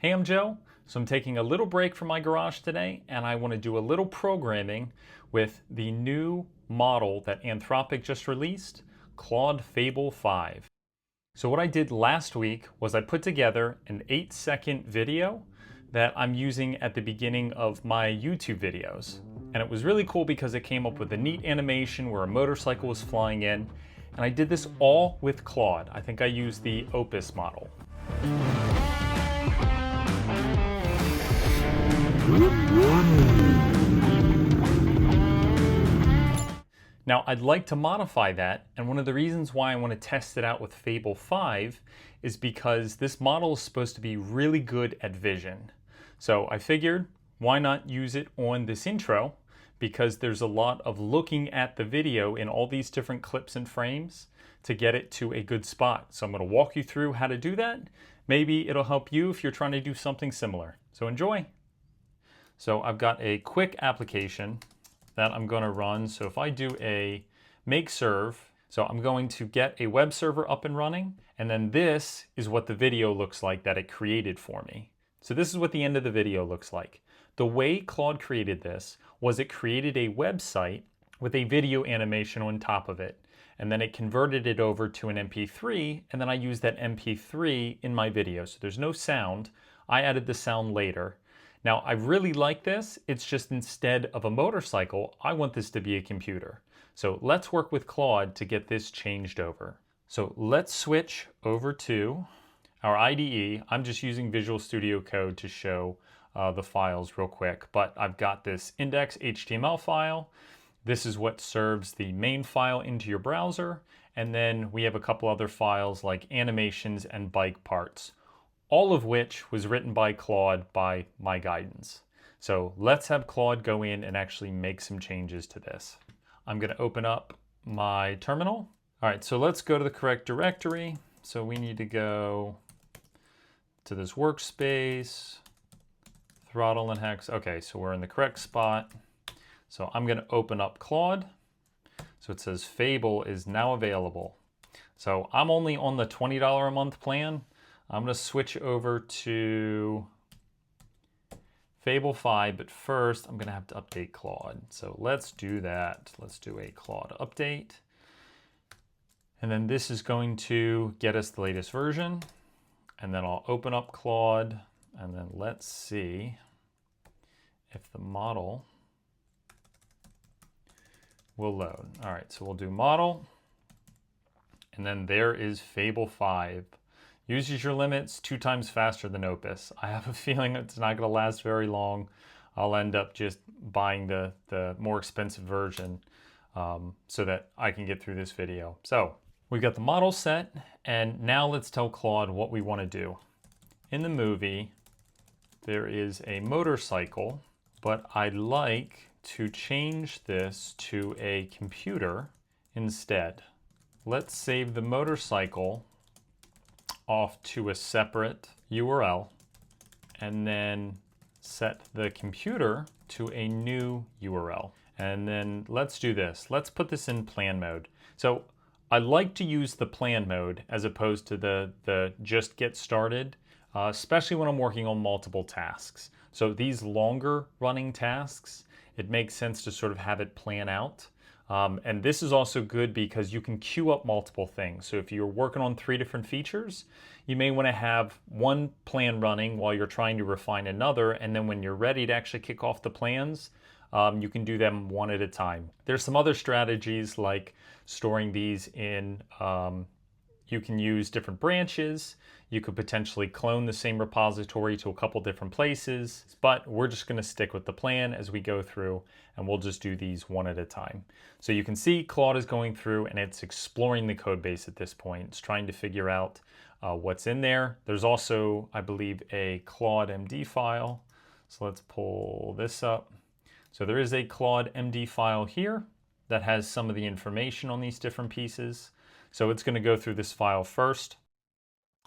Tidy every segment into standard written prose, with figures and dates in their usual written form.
Hey, I'm Joe. So I'm taking a little break from my garage today, and I want to do a little programming with the new model that Anthropic just released, Claude Fable 5. So what I did last week was I put together an 8-second video that I'm using at the beginning of my YouTube videos. And it was really cool because it came up with a neat animation where a motorcycle was flying in. And I did this all with Claude. I think I used the Opus model. Now I'd like to modify that, and one of the reasons why I want to test it out with Fable 5 is because this model is supposed to be really good at vision. So I figured, why not use it on this intro, because there's a lot of looking at the video in all these different clips and frames to get it to a good spot. So I'm going to walk you through how to do that. Maybe it'll help you if you're trying to do something similar. So enjoy! So I've got a quick application that I'm going to run. So if I do a make serve, so I'm going to get a web server up and running, and then this is what the video looks like that it created for me. So this is what the end of the video looks like. The way Claude created this was it created a website with a video animation on top of it, and then it converted it over to an MP3, and then I used that MP3 in my video. So there's no sound. I added the sound later. Now, I really like this. It's just instead of a motorcycle, I want this to be a computer. So let's work with Claude to get this changed over. So let's switch over to our IDE. I'm just using Visual Studio Code to show the files real quick, but I've got this index.html file. This is what serves the main file into your browser. And then we have a couple other files like animations and bike parts, all of which was written by Claude by my guidance. So let's have Claude go in and actually make some changes to this. I'm going to open up my terminal. All right, so let's go to the correct directory. So we need to go to this workspace, Throttle and Hex. Okay, so we're in the correct spot. So I'm going to open up Claude. So it says Fable is now available. So I'm only on the $20 a month plan. I'm going to switch over to Fable 5, but first I'm going to have to update Claude. So let's do that. Let's do a Claude update. And then this is going to get us the latest version. And then I'll open up Claude, and then let's see if the model will load. All right, so we'll do model. And then there is Fable 5. Uses your limits 2 times faster than Opus. I have a feeling it's not going to last very long. I'll end up just buying the more expensive version so that I can get through this video. So we've got the model set, and now let's tell Claude what we want to do. In the movie, there is a motorcycle, but I'd like to change this to a computer instead. Let's save the motorcycle off to a separate URL, and then set the computer to a new URL. And then let's do this. Let's put this in plan mode. So I like to use the plan mode as opposed to the just get started, especially when I'm working on multiple tasks. So these longer running tasks, it makes sense to sort of have it plan out. And this is also good because you can queue up multiple things. So if you're working on 3 different features, you may want to have one plan running while you're trying to refine another. And then when you're ready to actually kick off the plans, you can do them one at a time. There's some other strategies like storing these in, you can use different branches. You could potentially clone the same repository to a couple different places, but we're just going to stick with the plan as we go through, and we'll just do these one at a time. So you can see Claude is going through and it's exploring the code base at this point. It's trying to figure out what's in there. There's also, I believe, a Claude MD file. So let's pull this up. So there is a Claude MD file here that has some of the information on these different pieces. So it's going to go through this file first.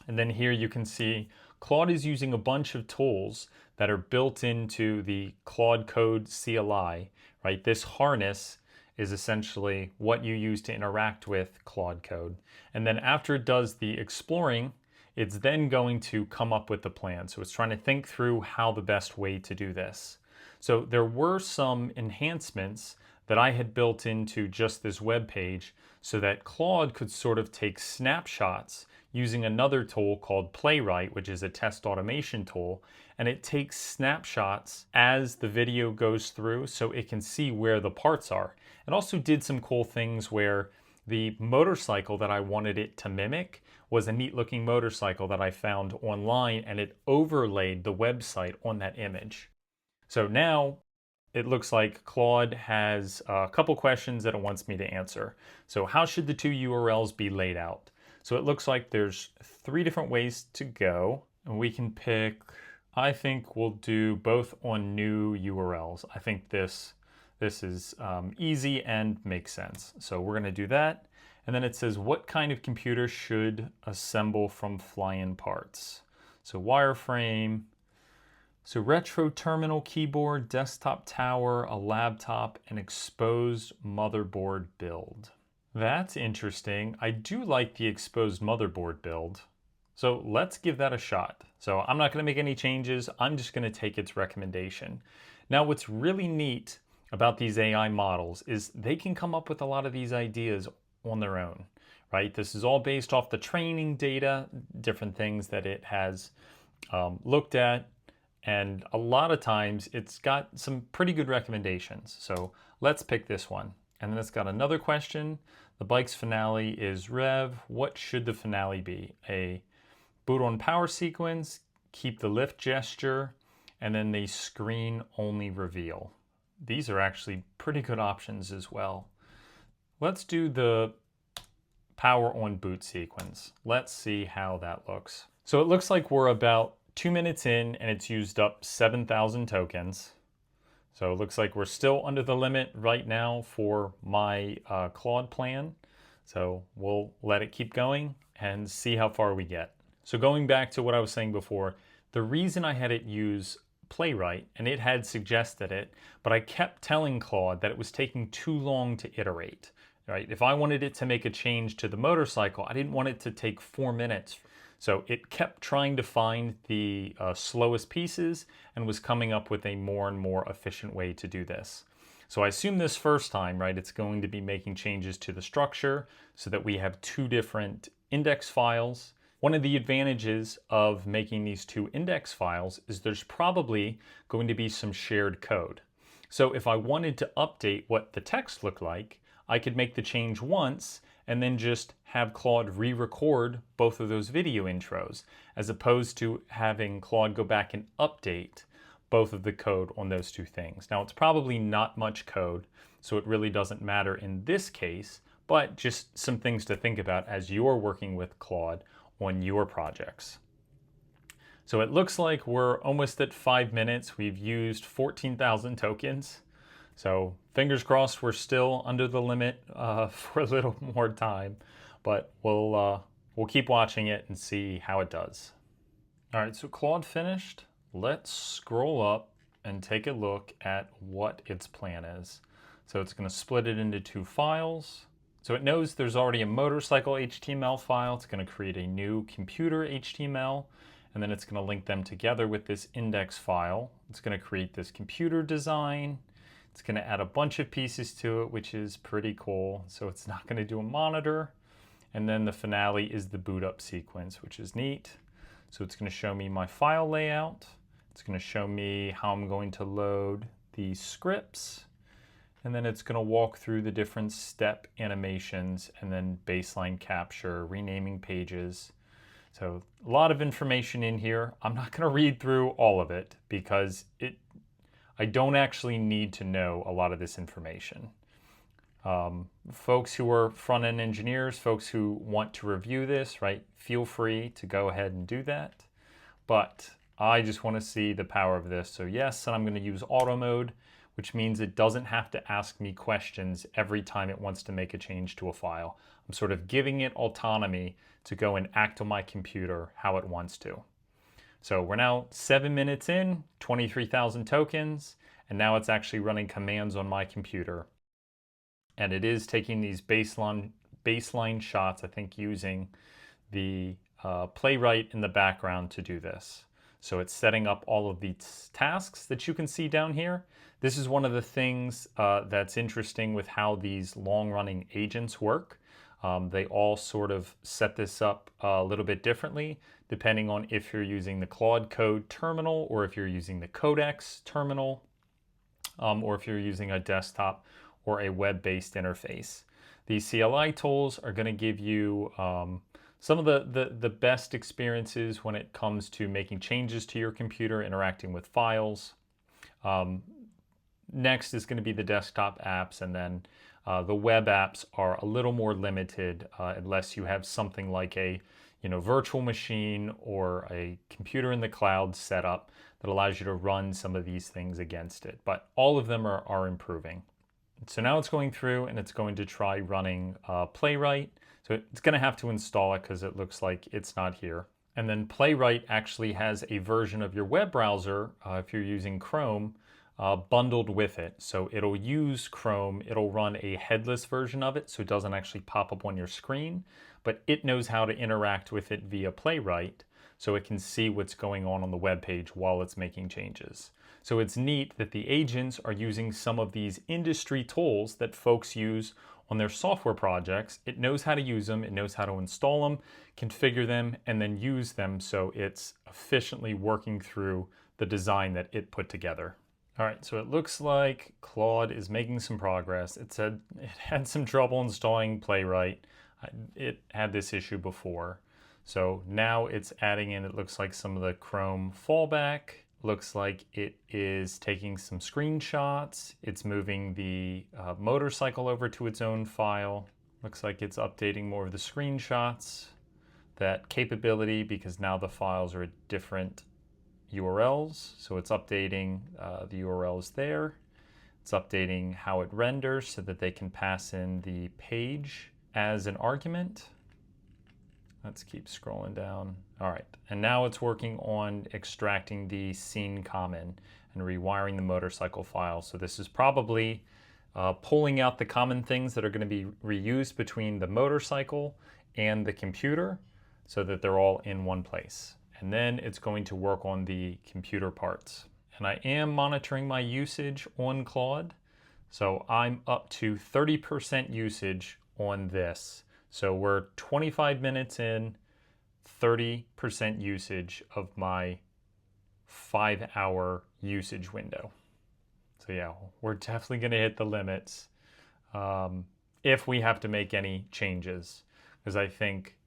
And then here you can see Claude is using a bunch of tools that are built into the Claude Code CLI, right? This harness is essentially what you use to interact with Claude Code. And then after it does the exploring, it's then going to come up with the plan. So it's trying to think through how the best way to do this. So there were some enhancements that I had built into just this web page so that Claude could sort of take snapshots using another tool called Playwright, which is a test automation tool, and it takes snapshots as the video goes through so it can see where the parts are. It also did some cool things where the motorcycle that I wanted it to mimic was a neat looking motorcycle that I found online, and it overlaid the website on that image. So now it looks like Claude has a couple questions that it wants me to answer. So how should the two URLs be laid out? So it looks like there's 3 different ways to go, and we can pick, I think we'll do both on new URLs. I think this is easy and makes sense. So we're gonna do that. And then it says, what kind of computer should assemble from fly-in parts? So wireframe, so retro terminal keyboard, desktop tower, a laptop, and exposed motherboard build. That's interesting. I do like the exposed motherboard build. So let's give that a shot. So I'm not gonna make any changes. I'm just gonna take its recommendation. Now what's really neat about these AI models is they can come up with a lot of these ideas on their own, right? This is all based off the training data, different things that it has looked at, and a lot of times it's got some pretty good recommendations. So let's pick this one. And then it's got another question. The bike's finale is rev. What should the finale be? A boot on power sequence, keep the lift gesture, and then the screen only reveal. These are actually pretty good options as well. Let's do the power on boot sequence. Let's see how that looks. So it looks like we're about 2 minutes in and it's used up 7,000 tokens. So it looks like we're still under the limit right now for my Claude plan. So we'll let it keep going and see how far we get. So going back to what I was saying before, the reason I had it use Playwright, and it had suggested it, but I kept telling Claude that it was taking too long to iterate, right? If I wanted it to make a change to the motorcycle, I didn't want it to take 4 minutes. So it kept trying to find the slowest pieces and was coming up with a more and more efficient way to do this. So I assume this first time, right, it's going to be making changes to the structure so that we have 2 different index files. One of the advantages of making these 2 index files is there's probably going to be some shared code. So if I wanted to update what the text looked like, I could make the change once and then just have Claude re-record both of those video intros, as opposed to having Claude go back and update both of the code on those 2 things. Now it's probably not much code, so it really doesn't matter in this case, but just some things to think about as you're working with Claude on your projects. So it looks like we're almost at 5 minutes. We've used 14,000 tokens. So fingers crossed we're still under the limit for a little more time, but we'll keep watching it and see how it does. All right, so Claude finished. Let's scroll up and take a look at what its plan is. So it's going to split it into 2 files. So it knows there's already a motorcycle HTML file. It's going to create a new computer HTML, and then it's going to link them together with this index file. It's going to create this computer design. It's going to add a bunch of pieces to it, which is pretty cool. So it's not going to do a monitor. And then the finale is the boot up sequence, which is neat. So it's going to show me my file layout. It's going to show me how I'm going to load the scripts. And then it's going to walk through the different step animations and then baseline capture, renaming pages. So a lot of information in here. I'm not going to read through all of it because I don't actually need to know a lot of this information. Folks who are front-end engineers, folks who want to review this, right, feel free to go ahead and do that. But I just want to see the power of this. So yes, and I'm going to use auto mode, which means it doesn't have to ask me questions every time it wants to make a change to a file. I'm sort of giving it autonomy to go and act on my computer how it wants to. So we're now 7 minutes in, 23,000 tokens, and now it's actually running commands on my computer. And it is taking these baseline shots, I think using the Playwright in the background to do this. So it's setting up all of these tasks that you can see down here. This is one of the things that's interesting with how these long-running agents work. They all sort of set this up a little bit differently depending on if you're using the Claude Code terminal or if you're using the Codex terminal, or if you're using a desktop or a web-based interface. These CLI tools are going to give you some of the best experiences when it comes to making changes to your computer, interacting with files. Next is going to be the desktop apps, and then the web apps are a little more limited unless you have something like a virtual machine or a computer in the cloud set up that allows you to run some of these things against it. But all of them are improving. So now it's going through and it's going to try running Playwright. So it's going to have to install it because it looks like it's not here. And then Playwright actually has a version of your web browser, if you're using Chrome, bundled with it. So it'll use Chrome, it'll run a headless version of it, so it doesn't actually pop up on your screen, but it knows how to interact with it via Playwright, so it can see what's going on the web page while it's making changes. So it's neat that the agents are using some of these industry tools that folks use on their software projects. It knows how to use them, it knows how to install them, configure them, and then use them so it's efficiently working through the design that it put together. All right, so it looks like Claude is making some progress. It said it had some trouble installing Playwright. It had this issue before. So now it's adding in, it looks like, some of the Chrome fallback. Looks like it is taking some screenshots. It's moving the motorcycle over to its own file. Looks like it's updating more of the screenshots. That capability, because now the files are at different URLs. So it's updating the URLs there. It's updating how it renders so that they can pass in the page as an argument. Let's keep scrolling down. All right, and now it's working on extracting the scene common and rewiring the motorcycle file. So this is probably pulling out the common things that are going to be reused between the motorcycle and the computer so that they're all in one place. And then it's going to work on the computer parts. And I am monitoring my usage on Claude. So I'm up to 30% usage on this. So we're 25 minutes in, 30% usage of my 5-hour usage window. So yeah, we're definitely going to hit the limits if we have to make any changes, because I think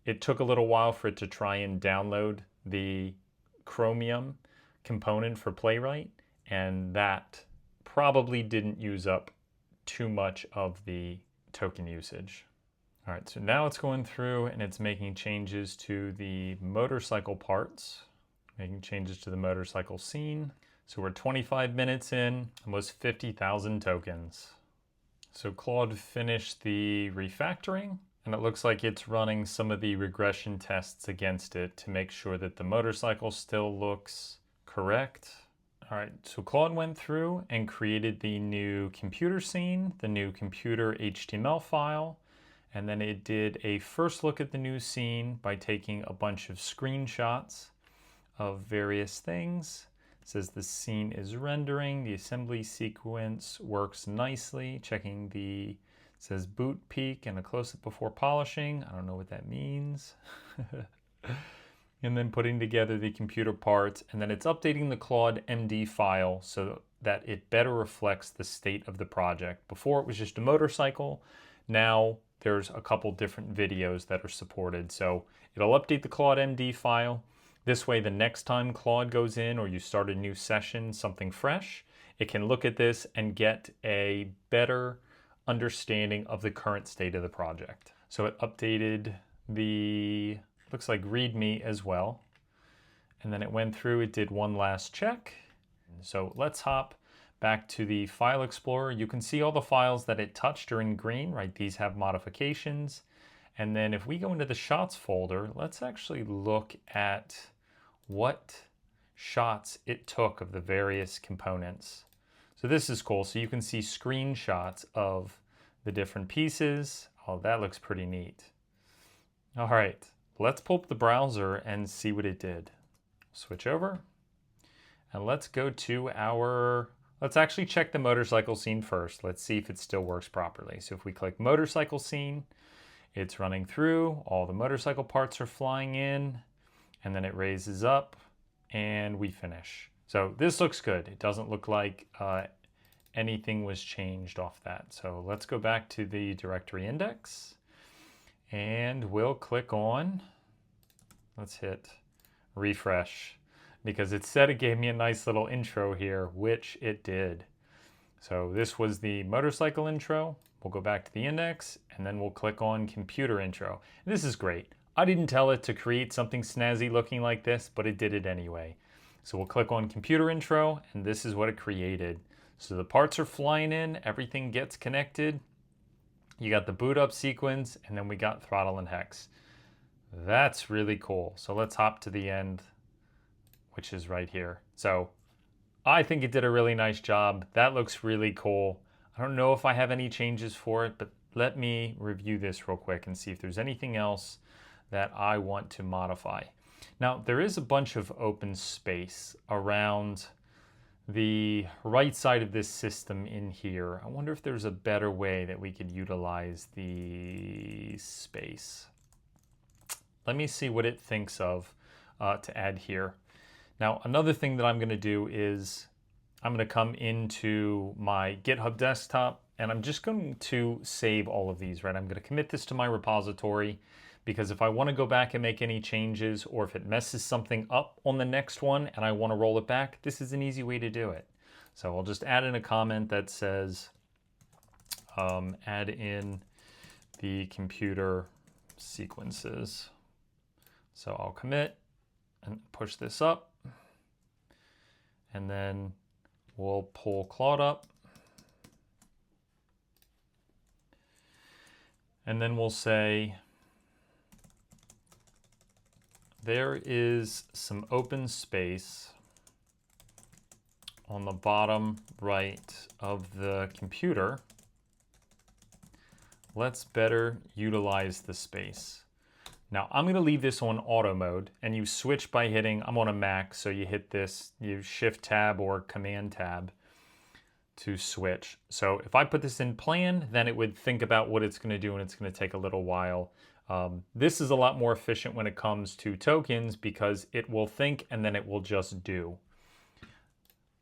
it took a little while for it to try and download the Chromium component for Playwright, and that probably didn't use up too much of the token usage. All right, so now it's going through and it's making changes to the motorcycle parts, making changes to the motorcycle scene. So we're 25 minutes in, almost 50,000 tokens. So Claude finished the refactoring, and it looks like it's running some of the regression tests against it to make sure that the motorcycle still looks correct. All right, so Claude went through and created the new computer scene, the new computer HTML file, and then it did a first look at the new scene by taking a bunch of screenshots of various things. It says the scene is rendering, the assembly sequence works nicely, checking the, it says boot peak and a close-up before polishing. I don't know what that means. And then putting together the computer parts, and then it's updating the Claude MD file so that it better reflects the state of the project. Before it was just a motorcycle, now there's a couple different videos that are supported. So it'll update the Claude MD file. This way, the next time Claude goes in or you start a new session, something fresh, it can look at this and get a better understanding of the current state of the project. So it updated the, looks like README as well. And then it went through, it did one last check. So let's hop back to the File Explorer. You can see all the files that it touched are in green, right? These have modifications. And then if we go into the shots folder, let's actually look at what shots it took of the various components. So this is cool. So you can see screenshots of the different pieces. Oh, that looks pretty neat. All right, let's pull up the browser and see what it did. Switch over and let's go to our, let's actually check the motorcycle scene first. Let's see if it still works properly. So if we click motorcycle scene, it's running through, all the motorcycle parts are flying in, and then it raises up and we finish. So this looks good. It doesn't look like anything was changed off that. So let's go back to the directory index and we'll click on, let's hit refresh, because it said it gave me a nice little intro here, which it did. So this was the motorcycle intro. We'll go back to the index and then we'll click on computer intro. And this is great. I didn't tell it to create something snazzy looking like this, but it did it anyway. So we'll click on computer intro and this is what it created. So the parts are flying in, everything gets connected. You got the boot up sequence and then we got throttle and hex. That's really cool. So let's hop to the end, which is right here. So I think it did a really nice job. That looks really cool. I don't know if I have any changes for it, but let me review this real quick and see if there's anything else that I want to modify. Now, there is a bunch of open space around the right side of this system in here. I wonder if there's a better way that we could utilize the space. Let me see what it thinks of to add here. Now, another thing that I'm going to do is I'm going to come into my GitHub desktop and I'm just going to save all of these, right? I'm going to commit this to my repository because if I want to go back and make any changes or if it messes something up on the next one and I want to roll it back, this is an easy way to do it. So I'll just add in a comment that says, add in the computer sequences. So I'll commit and push this up and then we'll pull Claude up and then we'll say there is some open space on the bottom right of the computer. Let's better utilize the space. Now I'm going to leave this on auto mode and you switch by hitting, I'm on a Mac, so you hit this, you shift tab or command tab to switch. So if I put this in plan, then it would think about what it's going to do and it's going to take a little while. This is a lot more efficient when it comes to tokens because it will think and then it will just do.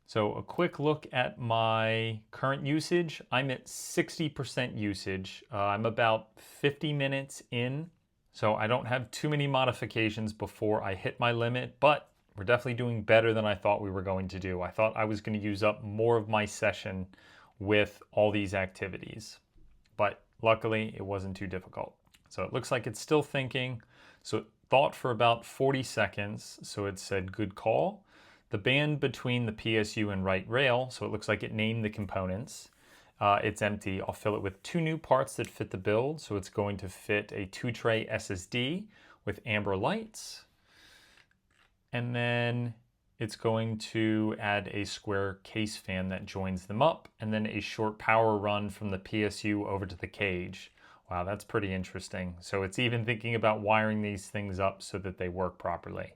So a quick look at my current usage. I'm at 60% usage. I'm about 50 minutes in. So I don't have too many modifications before I hit my limit, but we're definitely doing better than I thought we were going to do. I thought I was going to use up more of my session with all these activities, but luckily it wasn't too difficult. So it looks like it's still thinking. So it thought for about 40 seconds. So it said good call. The band between the PSU and right rail, so it looks like it named the components. It's empty. I'll fill it with 2 new parts that fit the build. So it's going to fit a 2-tray SSD with amber lights. And then it's going to add a square case fan that joins them up, and then a short power run from the PSU over to the cage. Wow, that's pretty interesting. So it's even thinking about wiring these things up so that they work properly.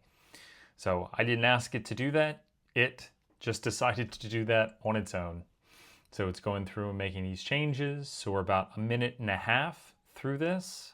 So I didn't ask it to do that. It just decided to do that on its own. So it's going through and making these changes. So we're about 1.5 minutes through this.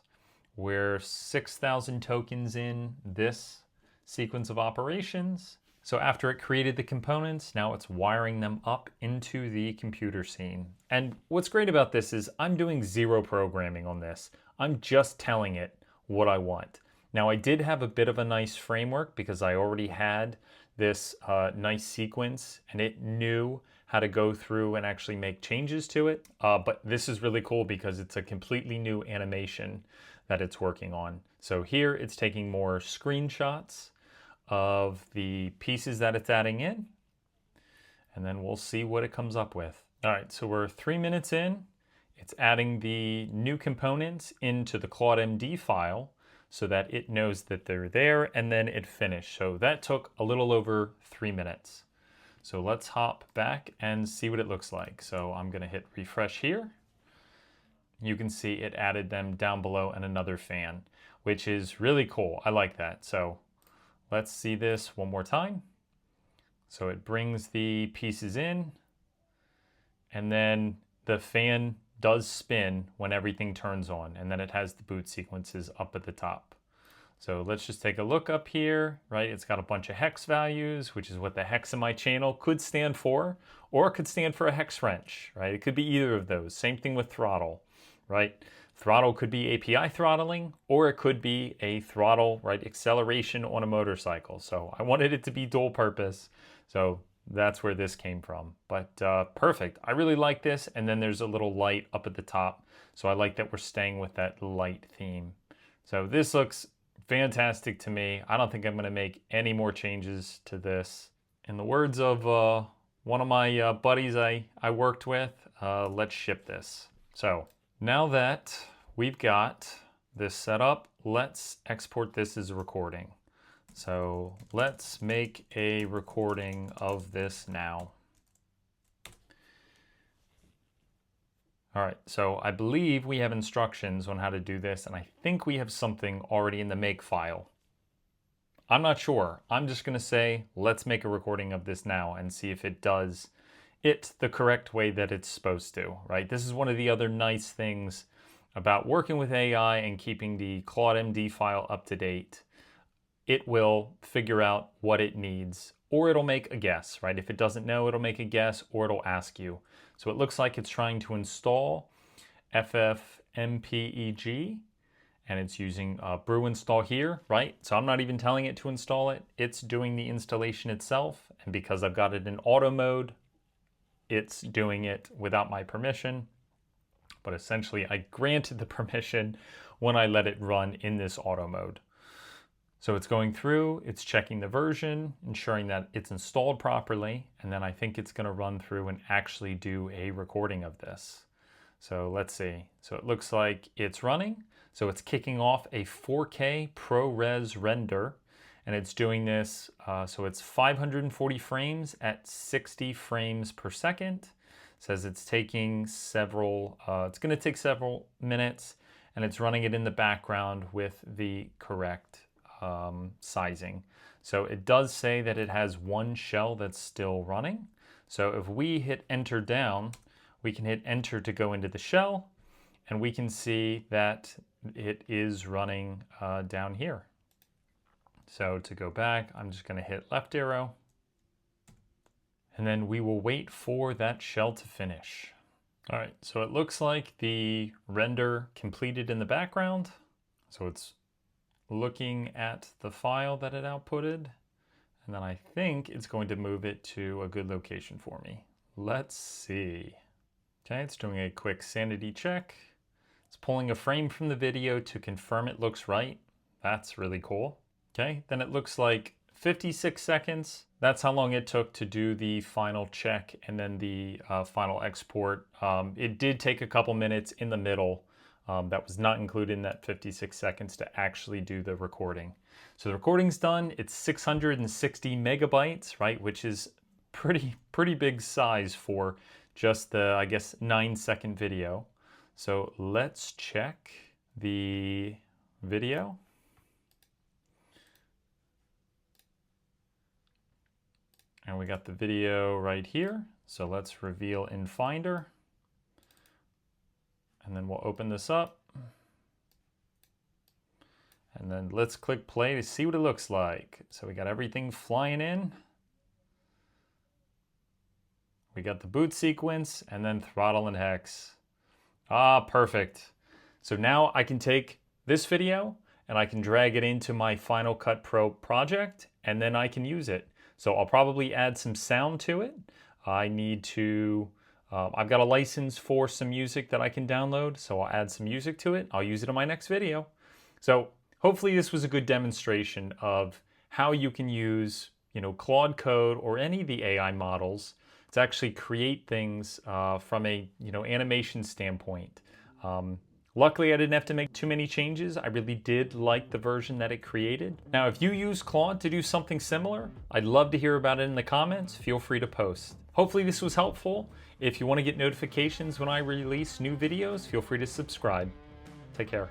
We're 6,000 tokens in this sequence of operations. So after it created the components, now it's wiring them up into the computer scene. And what's great about this is I'm doing 0 programming on this. I'm just telling it what I want. Now I did have a bit of a nice framework because I already had this nice sequence and it knew how to go through and actually make changes to it. But this is really cool because it's a completely new animation that it's working on. So here it's taking more screenshots of the pieces that it's adding in, and then we'll see what it comes up with. All right, so we're 3 minutes in. It's adding the new components into the Claude MD file so that it knows that they're there, and then it finished. So that took a little over 3 minutes. So let's hop back and see what it looks like. So I'm gonna hit refresh here. You can see it added them down below and another fan. which is really cool. I like that. So let's see this one more time. So it brings the pieces in, and then the fan does spin when everything turns on, and then it has the boot sequences up at the top. So let's just take a look up here, right? It's got a bunch of hex values, which is what the hex in my channel could stand for, or it could stand for a hex wrench, right? It could be either of those. Same thing with throttle, right? Throttle could be API throttling, or it could be a throttle, right? Acceleration on a motorcycle. So I wanted it to be dual purpose. So that's where this came from. But perfect. I really like this. And then there's a little light up at the top. So I like that we're staying with that light theme. So this looks fantastic to me. I don't think I'm going to make any more changes to this. In the words of one of my buddies I worked with, let's ship this. So now that we've got this set up, let's export this as a recording. So let's make a recording of this now. All right, so I believe we have instructions on how to do this, and I think we have something already in the make file. I'm not sure. I'm just gonna say, let's make a recording of this now and see if it does it the correct way that it's supposed to, right? This is one of the other nice things about working with AI and keeping the Claude MD file up to date. It will figure out what it needs, or it'll make a guess, right? If it doesn't know, it'll make a guess, or it'll ask you. So it looks like it's trying to install FFmpeg, and it's using brew install here, right? So I'm not even telling it to install it. It's doing the installation itself, and because I've got it in auto mode, it's doing it without my permission. But essentially, I granted the permission when I let it run in this auto mode. So it's going through, it's checking the version, ensuring that it's installed properly, and then I think it's going to run through and actually do a recording of this. So let's see. So it looks like it's running. So it's kicking off a 4K ProRes render, and it's doing this, so it's 540 frames at 60 frames per second. It says it's taking several, it's going to take several minutes, and it's running it in the background with the correct sizing. So it does say that it has one shell that's still running. So if we hit enter down, we can hit enter to go into the shell, and we can see that it is running down here. So to go back, I'm just going to hit left arrow, and then we will wait for that shell to finish. All right, so it looks like the render completed in the background. So it's looking at the file that it outputted, and then I think it's going to move it to a good location for me. Let's see. Okay, it's doing a quick sanity check. It's pulling a frame from the video to confirm it looks right. That's really cool. Okay, then it looks like 56 seconds. That's how long it took to do the final check and then the final export. It did take a couple minutes in the middle. That was not included in that 56 seconds to actually do the recording. So the recording's done. It's 660 megabytes, right? Which is pretty big size for just the, I guess, 9-second video. So let's check the video. And we got the video right here. So let's reveal in Finder. And then we'll open this up. And then let's click play to see what it looks like. So we got everything flying in. We got the boot sequence and then throttle and hex. Ah, perfect. So now I can take this video and I can drag it into my Final Cut Pro project, and then I can use it. So I'll probably add some sound to it. I need to, I've got a license for some music that I can download, so I'll add some music to it. I'll use it in my next video. So hopefully this was a good demonstration of how you can use, Claude Code or any of the AI models to actually create things from a, animation standpoint. Luckily, I didn't have to make too many changes. I really did like the version that it created. Now, if you use Claude to do something similar, I'd love to hear about it in the comments. Feel free to post. Hopefully this was helpful. If you want to get notifications when I release new videos, feel free to subscribe. Take care.